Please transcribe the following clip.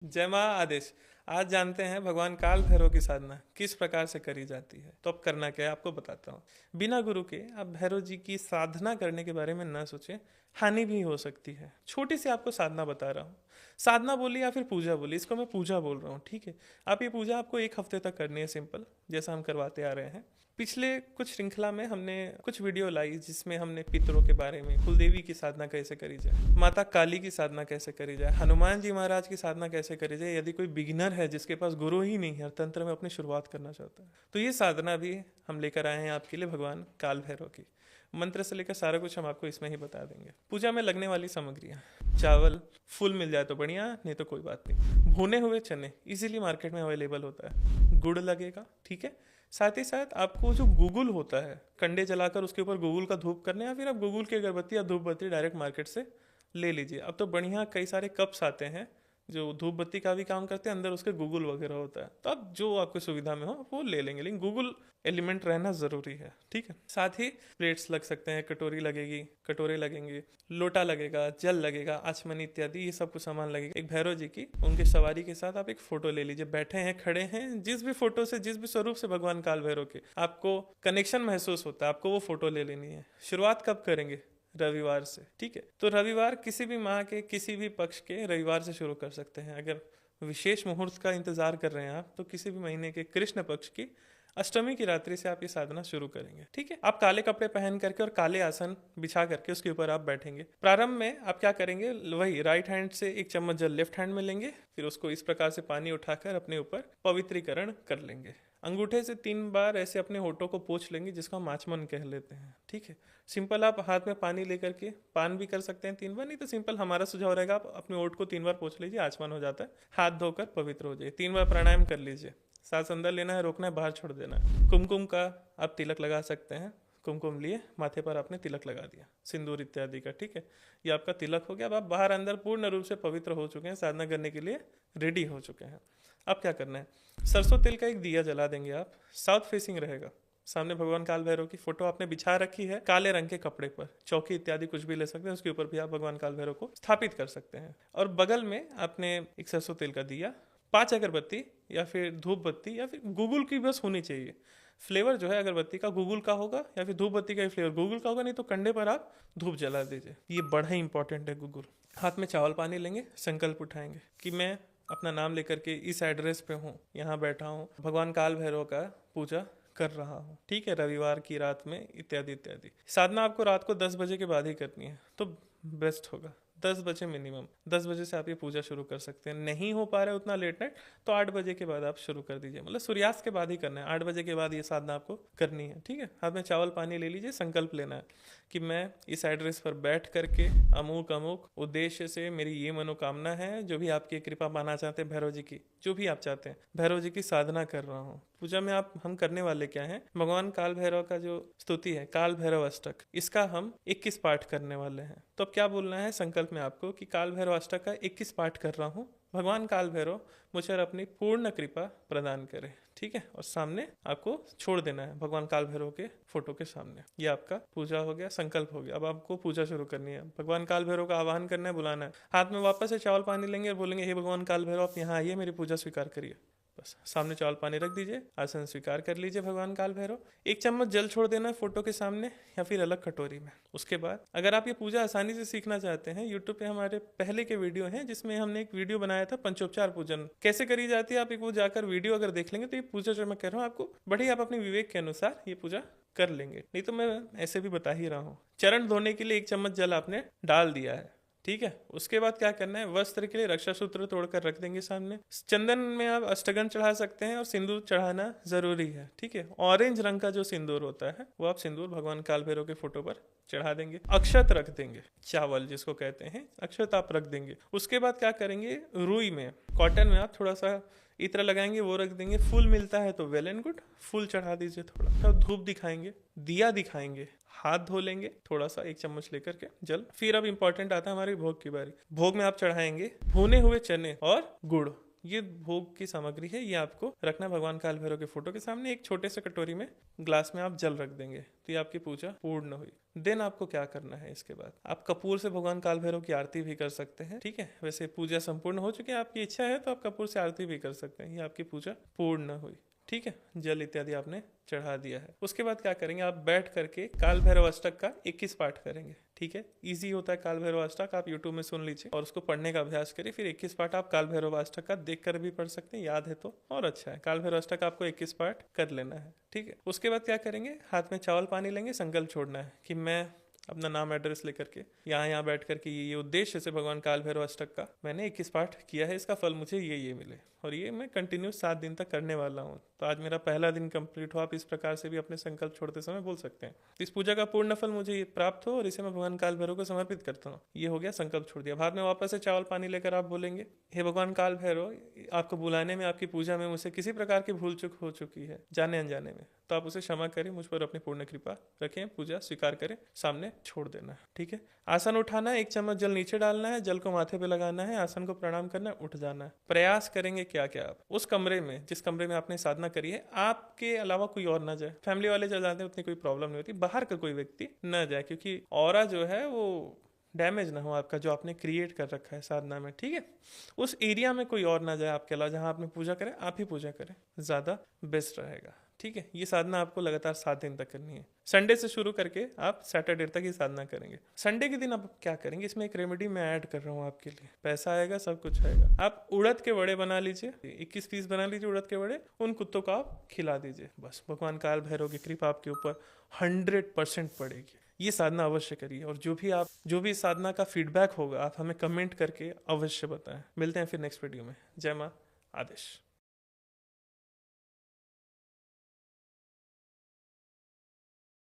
जय माँ आदेश। आज जानते हैं भगवान काल भैरव की साधना किस प्रकार से करी जाती है। तो अब करना क्या है आपको बताता हूँ। बिना गुरु के आप भैरव जी की साधना करने के बारे में ना सोचें, हानि भी हो सकती है। छोटी सी आपको साधना बता रहा हूँ। साधना बोली या फिर पूजा बोली, इसको मैं पूजा बोल रहा हूँ, ठीक है। आप ये पूजा आपको एक हफ्ते तक करनी है, सिंपल, जैसा हम करवाते आ रहे हैं। पिछले कुछ श्रृंखला में हमने कुछ वीडियो लाई जिसमें हमने पितरों के बारे में, कुलदेवी की साधना कैसे करी जाए, माता काली की साधना कैसे करी जाए, हनुमान जी महाराज की साधना कैसे करी जाए, यदि कोई बिगिनर है जिसके पास गुरु ही नहीं है और तंत्र में अपनी शुरुआत करना चाहता है, तो ये साधना भी हम लेकर आए हैं आपके लिए भगवान काल भैरव की। मंत्र से लेकर सारा कुछ हम आपको इसमें ही बता देंगे। पूजा में लगने वाली सामग्रियाँ, चावल फुल मिल जाए तो बढ़िया, नहीं तो कोई बात नहीं। भुने हुए चने इजीली मार्केट में अवेलेबल होता है। गुड़ लगेगा, ठीक है। साथ ही साथ आपको जो गूगल होता है, कंडे जलाकर उसके ऊपर गूगल का धूप करने, या फिर आप गूगल की अगरबत्ती या धूप बत्ती डायरेक्ट मार्केट से ले लीजिए। अब तो बढ़िया कई सारे कप्स आते हैं जो धूप बत्ती का भी काम करते हैं, अंदर उसके गूगल वगैरह होता है, तो आप जो आपकी सुविधा में हो वो ले लेंगे, लेकिन गूगल एलिमेंट रहना ज़रूरी है, ठीक है। साथ ही प्लेट्स लग सकते हैं, कटोरी लगेगी, कटोरे लगेंगे, लोटा लगेगा, जल लगेगा, आचमनी इत्यादि, ये सब कुछ सामान लगेगा। एक भैरव जी की उनकी सवारी के साथ आप एक फोटो ले लीजिए, बैठे हैं खड़े हैं, जिस भी फोटो से, जिस भी स्वरूप से भगवान काल भैरव के आपको कनेक्शन महसूस होता है, आपको वो फोटो ले लेनी है। शुरुआत कब करेंगे? रविवार से, ठीक है। तो रविवार किसी भी माह के किसी भी पक्ष के रविवार से शुरू कर सकते हैं। अगर विशेष मुहूर्त का इंतजार कर रहे हैं आप, तो किसी भी महीने के कृष्ण पक्ष की अष्टमी की रात्रि से आप ये साधना शुरू करेंगे, ठीक है। आप काले कपड़े पहन करके और काले आसन बिछा करके उसके ऊपर आप बैठेंगे। प्रारंभ में आप क्या करेंगे, वही राइट हैंड से एक चम्मच जल लेफ्ट हैंड में लेंगे, फिर उसको इस प्रकार से पानी उठाकर अपने ऊपर पवित्रीकरण कर लेंगे। अंगूठे से 3 बार ऐसे अपने होठों को पोंछ लेंगे, जिसको हम आचमन कह लेते हैं, ठीक है। सिंपल आप हाथ में पानी लेकर के पान भी कर सकते हैं 3 बार, नहीं तो सिंपल हमारा सुझाव रहेगा आप अपने होठ को 3 बार पोंछ लीजिए, आचमन हो जाता है। हाथ धोकर पवित्र हो जाइए, 3 बार प्राणायाम कर लीजिए। सांस अंदर लेना है, रोकना है, बाहर छोड़ देना है। कुमकुम का आप तिलक लगा सकते हैं। कुमकुम लिए, माथे पर आपने तिलक लगा दिया सिंदूर इत्यादि का, ठीक है। ये आपका तिलक हो गया। अब आप बाहर अंदर पूर्ण रूप से पवित्र हो चुके हैं, साधना करने के लिए रेडी हो चुके हैं। अब क्या करना है, सरसों तेल का एक दिया जला देंगे आप, साउथ फेसिंग रहेगा। सामने भगवान काल भैरव की फोटो आपने बिछा रखी है काले रंग के कपड़े पर, चौकी इत्यादि कुछ भी ले सकते हैं, उसके ऊपर भी आप भगवान काल भैरव को स्थापित कर सकते हैं। और बगल में आपने एक सरसों तेल का दिया, 5 अगरबत्ती या फिर धूप बत्ती या फिर गूगल की बस होनी चाहिए। फ्लेवर जो है अगरबत्ती का गूगल का होगा, या फिर धूप बत्ती का फ्लेवर गूगल का होगा, नहीं तो कंडे पर आप धूप जला दीजिए। ये बड़ा ही इंपॉर्टेंट है गूगल। हाथ में चावल पानी लेंगे, संकल्प उठाएंगे कि मैं अपना नाम लेकर के इस एड्रेस पे हूँ, यहाँ बैठा हूँ, भगवान काल भैरव का पूजा कर रहा हूँ, ठीक है, रविवार की रात में, इत्यादि इत्यादि। साधना आपको रात को 10 बजे के बाद ही करनी है, तो बेस्ट होगा 10 बजे मिनिमम। 10 बजे से आप ये पूजा शुरू कर सकते हैं। नहीं हो पा रहा है उतना लेट नाइट, तो 8 बजे के बाद आप शुरू कर दीजिए, मतलब सूर्यास्त के बाद ही करना है। 8 बजे के बाद ये साधना आपको करनी है, ठीक है। हाथ में चावल पानी ले लीजिए, संकल्प लेना है कि मैं इस एड्रेस पर बैठ करके अमुक अमुक उद्देश्य से, मेरी ये मनोकामना है, जो भी आपकी कृपा पाना चाहते हैं भैरव जी की, जो भी आप चाहते हैं, भैरव जी की साधना कर रहा हूँ। पूजा में आप हम करने वाले क्या है, भगवान काल भैरव का जो स्तुति है, काल भैरव अष्टक, इसका हम 21 पाठ करने वाले हैं। तो अब क्या बोलना है संकल्प में आपको कि काल भैरव अष्टक का 21 पाठ कर रहा हूँ, भगवान काल भैरव मुझ पर अपनी पूर्ण कृपा प्रदान करे, ठीक है। और सामने आपको छोड़ देना है भगवान काल भैरव के फोटो के सामने। ये आपका पूजा हो गया, संकल्प हो गया। अब आपको पूजा शुरू करनी है, भगवान काल भैरव का आह्वान करना है, बुलाना है। हाथ में वापस से चावल पानी लेंगे और बोलेंगे, हे भगवान काल भैरव आप यहाँ आइए, मेरी पूजा स्वीकार करिए। बस सामने चावल पानी रख दीजिए, आसन स्वीकार कर लीजिए भगवान काल भैरव। 1 चम्मच जल छोड़ देना है फोटो के सामने या फिर अलग कटोरी में। उसके बाद अगर आप ये पूजा आसानी से सीखना चाहते हैं, यूट्यूब पे हमारे पहले के वीडियो हैं, जिसमें हमने एक वीडियो बनाया था पंचोपचार पूजन कैसे करी जाती है। आप एक वो जाकर वीडियो अगर देख लेंगे, तो ये पूजा जो मैं कह रहा हूँ आपको बढ़िया, आप अपने विवेक के अनुसार ये पूजा कर लेंगे। नहीं तो मैं ऐसे भी बता ही रहा हूँ। चरण धोने के लिए 1 चम्मच जल आपने डाल दिया है, ठीक है। उसके बाद क्या करना है, वस्त्र के लिए रक्षा सूत्र तोड़कर रख देंगे सामने। चंदन में आप अष्टगन चढ़ा सकते हैं और सिंदूर चढ़ाना जरूरी है, ठीक है। ऑरेंज रंग का जो सिंदूर होता है, वो आप सिंदूर भगवान काल भैरव के फोटो पर चढ़ा देंगे। अक्षत रख देंगे, चावल जिसको कहते हैं, अक्षत आप रख देंगे। उसके बाद क्या करेंगे, रुई में, कॉटन में आप थोड़ा सा इत्र लगाएंगे, वो रख देंगे। फूल मिलता है तो वेल एंड गुड, फूल चढ़ा दीजिए थोड़ा। तो धूप दिखाएंगे, दिया दिखाएंगे, हाथ धो लेंगे थोड़ा सा 1 चम्मच लेकर के जल। फिर अब इंपॉर्टेंट आता है हमारी भोग की बारी। भोग में आप चढ़ाएंगे भुने हुए चने और गुड़, ये भोग की सामग्री है। ये आपको रखना भगवान काल भैरव के फोटो के सामने। एक छोटे से कटोरी में, ग्लास में आप जल रख देंगे, तो ये आपकी पूजा पूर्ण हुई। देन आपको क्या करना है, इसके बाद आप कपूर से भगवान काल भैरव की आरती भी कर सकते हैं। ठीक है, वैसे पूजा संपूर्ण हो चुकी है, आपकी इच्छा है तो आप कपूर से आरती भी कर सकते हैं, ये आपकी पूजा पूर्ण हुई। ठीक है, जल इत्यादि आपने चढ़ा दिया है। उसके बाद क्या करेंगे, आप बैठ करके काल भैरव अष्टक का 21 पाठ करेंगे। ठीक है, इजी होता है काल भैरव अष्टक, आप यूट्यूब में सुन लीजिए और उसको पढ़ने का अभ्यास करिए। फिर 21 पाठ आप काल भैरव अष्टक का देख कर भी पढ़ सकते हैं, याद है तो और अच्छा है। काल भैरव अष्टक आपको 21 पाठ कर लेना है। ठीक है, उसके बाद क्या करेंगे, हाथ में चावल पानी लेंगे, संकल्प छोड़ना है कि मैं अपना नाम एड्रेस लेकर के यहाँ बैठ करके ये उद्देश्य से भगवान काल भैरव अष्टक का मैंने 21 पाठ किया है, इसका फल मुझे ये मिले और ये मैं कंटिन्यू 7 दिन तक करने वाला हूँ। तो आज मेरा पहला दिन कंप्लीट हुआ। आप इस प्रकार से भी अपने संकल्प छोड़ते समय बोल सकते हैं, इस पूजा का पूर्ण फल मुझे ये प्राप्त हो और इसे मैं भगवान काल भैरव को समर्पित करता हूँ। ये हो गया, संकल्प छोड़ दिया। बाद में वापस से चावल पानी लेकर आप बोलेंगे, हे भगवान काल भैरव, आपको बुलाने में, आपकी पूजा में मुझसे किसी प्रकार की भूल चूक हो चुकी है जाने अनजाने में, तो आप उसे क्षमा करें, मुझ पर अपनी पूर्ण कृपा रखें, पूजा स्वीकार करें, सामने छोड़ देना है। ठीक है, आसन उठाना है, 1 चम्मच जल नीचे डालना है, जल को माथे पे लगाना है, आसन को प्रणाम करना है, उठ जाना है। प्रयास करेंगे क्या क्या, आप उस कमरे में, जिस कमरे में आपने साधना करी है, आपके अलावा कोई और ना जाए। फैमिली वाले चल जाते हैं, उतनी कोई प्रॉब्लम नहीं होती, बाहर का कोई व्यक्ति न जाए, क्योंकि ऑरा जो है वो डैमेज ना हो आपका, जो आपने क्रिएट कर रखा है साधना में। ठीक है, उस एरिया में कोई और ना जाए आपके अलावा, जहां आपने पूजा करें आप ही पूजा करें, ज्यादा बेस्ट रहेगा। ठीक है, ये साधना आपको लगातार 7 दिन तक करनी है। संडे से शुरू करके आप सैटरडे तक ये साधना करेंगे। संडे के दिन आप क्या करेंगे, इसमें एक रेमेडी मैं ऐड कर रहा हूँ आपके लिए, पैसा आएगा, सब कुछ आएगा। आप उड़द के वड़े बना लीजिए, 21 पीस बना लीजिए उड़द के वड़े, उन कुत्तों को आप खिला दीजिए, बस भगवान काल भैरव की कृपा आपके ऊपर 100% पड़ेगी। ये साधना अवश्य करिए और जो भी साधना का फीडबैक होगा आप हमें कमेंट करके अवश्य बताएं। मिलते हैं फिर नेक्स्ट वीडियो में। जय माँ आदेश।